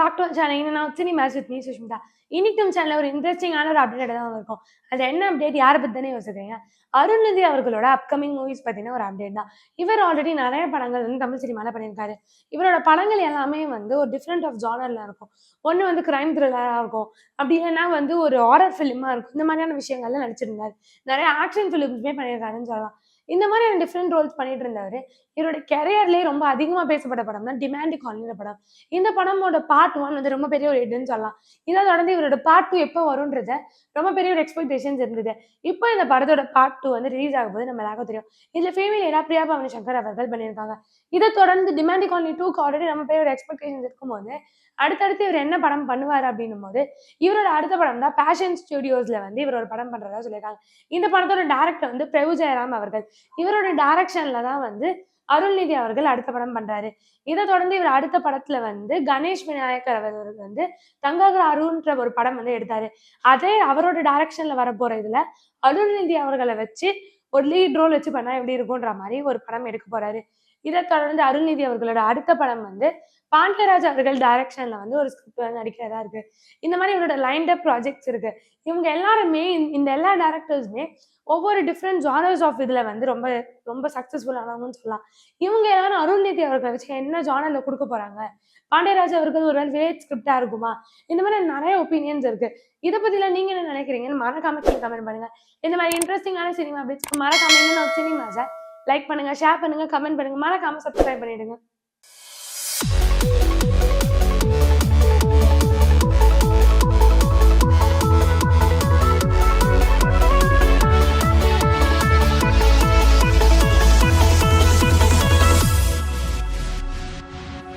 Talk to channel நான் cinemas with me Sushmita. இன்னைக்கு நம்ம சேனல்ல ஒரு இன்ட்ரஸ்டிங்கான ஒரு அப்டேட் தான் வந்திருக்கும். அது என்ன அப்டேட் யார பத்தி தானே யோசிக்கிறீங்க? அருள்நிதி அவர்களோட அப்கமிங் மூவிஸ் பத்தின ஒரு அப்டேட் தான். இவர் ஆல்ரெடி நெறைய படங்கள் வந்து தமிழ் சினிமால பண்ணியிருக்காரு. இவரோட படங்கள் எல்லாமே வந்து ஒரு டிஃபரெண்ட் ஆஃப் ஜானர்ல இருக்கும். ஒண்ணு வந்து கிரைம் த்ரில்லரா இருக்கும். அப்படி இல்லன்னா வந்து ஒரு ஹாரர் ஃபிலிமா இருக்கும். இந்த மாதிரியான விஷயங்கள்ல நடிச்சிருந்தாரு. நெறைய ஆக்ஷன் ஃபிலிம்ஸுமே பண்ணியிருக்காருன்னு சொல்லலாம். இந்த மாதிரியான டிஃபரெண்ட் ரோல்ஸ் பண்ணிட்டு இருந்தவரு, இவரோட கரியர்லயே ரொம்ப அதிகமா பேசப்பட்ட படம் தான் டிமாண்டி காலனிங்கிற படம். இந்த படமோட பார்ட் 1 வந்து ரொம்ப பெரிய ஒரு ஹிட்ன்னு சொல்லலாம். இத தொடர்ந்து இவரோட பார்ட் 2 எப்போ வரும்ன்றத ரொம்ப பெரிய ஒரு எக்ஸ்பெக்டேஷன்ஸ் இருந்தது. இப்போ இந்த படத்தோட பார்ட் 2 வந்து ரிலீஸ் ஆகப்போது நம்ம எல்லாருக்கும் தெரியும். இதுல ஃபீமேல் பிரியா பவானி சங்கர் அவர்கள் பண்ணியிருக்காங்க. இத தொடர்ந்து டிமாண்டி காலனி 2க்கு ஆல்ரெடி ரொம்ப பெரிய ஒரு எக்ஸ்பெக்டேஷன்ஸ் இருக்கும்போது, அடுத்தடுத்து இவர் என்ன படம் பண்ணுவாரு அப்படின்னும்போது, இவரோட அடுத்த படம் தான் பேஷன் ஸ்டுடியோஸ்ல வந்து இவர் ஒரு படம் பண்றதா சொல்லியிருக்காங்க. இந்த படத்தோட டைரக்டர் வந்து பிரபு ஜெயராம் அவர்கள். இவரோட டைரக்ஷன்ல தான் வந்து அருள்நிதி அவர்கள் அடுத்த படம் பண்றாரு. இத தொடர்ந்து இவர் அடுத்த படத்துல வந்து கணேஷ் விநாயகர் அவர்கள் வந்து தங்ககர அருண்ன்ற ஒரு படம் வந்து எடுத்தாரு. அதே அவரோட டைரக்ஷன்ல வரப்போற இதுல அருள்நிதி அவர்கள வச்சு ஒரு லீட் ரோல் வச்சு பண்ணா எப்படி இருக்கும்ன்ற மாரி ஒரு படம் எடுக்க போறாரு. இத தொடர்ந்து அருள்நிதி அவர்களோட அடுத்த படம் வந்து பாண்டியராஜ் அவர்கள் டைரக்ஷன்ல வந்து ஒரு ஸ்கிரிப்ட் வந்து நடிக்கிறதா இருக்கு. இந்த மாரி இவரோட லைன்ட் அப் ப்ராஜெக்ட்ஸ் இருக்கு. இவங்க எல்லாருமே இந்த எல்லா டைரக்டர்ஸுமே ஒவ்வொரு டிஃபரெண்ட் ஜானர்ஸ் ஆஃப் இதுல வந்து ரொம்ப ரொம்ப சக்சஸ்ஃபுல் ஆனவங்கன்னு சொல்லலாம். இவங்க எல்லாரும் அருள்நிதி அவர்கள வச்சு என்ன ஜானர்ல குடுக்க போறாங்க? பாண்டியராஜ் அவர்கள் ஒரு வேளை வில்லேஜ் ஸ்கிரிப்ட்டா இருக்குமா? இந்த மாரி நெறைய ஒப்பீனியன்ஸ் இருக்கு. இத பத்திலாம் நீங்க என்ன நெனைக்கிறீங்கன்னு மறக்காம கீழ கமெண்ட் பண்ணுங்க. இந்த மாரி இன்ட்ரஸ்டிங்கான சினிமா அப்டேட்ஸ்க்கு மறக்காம இன்னும் சினிமாஸ லைக் பண்ணுங்க, ஷேர் பண்ணுங்க, கமெண்ட் பண்ணுங்க. மறக்காம சப்ஸ்கிரைப் பண்ணிடுங்க.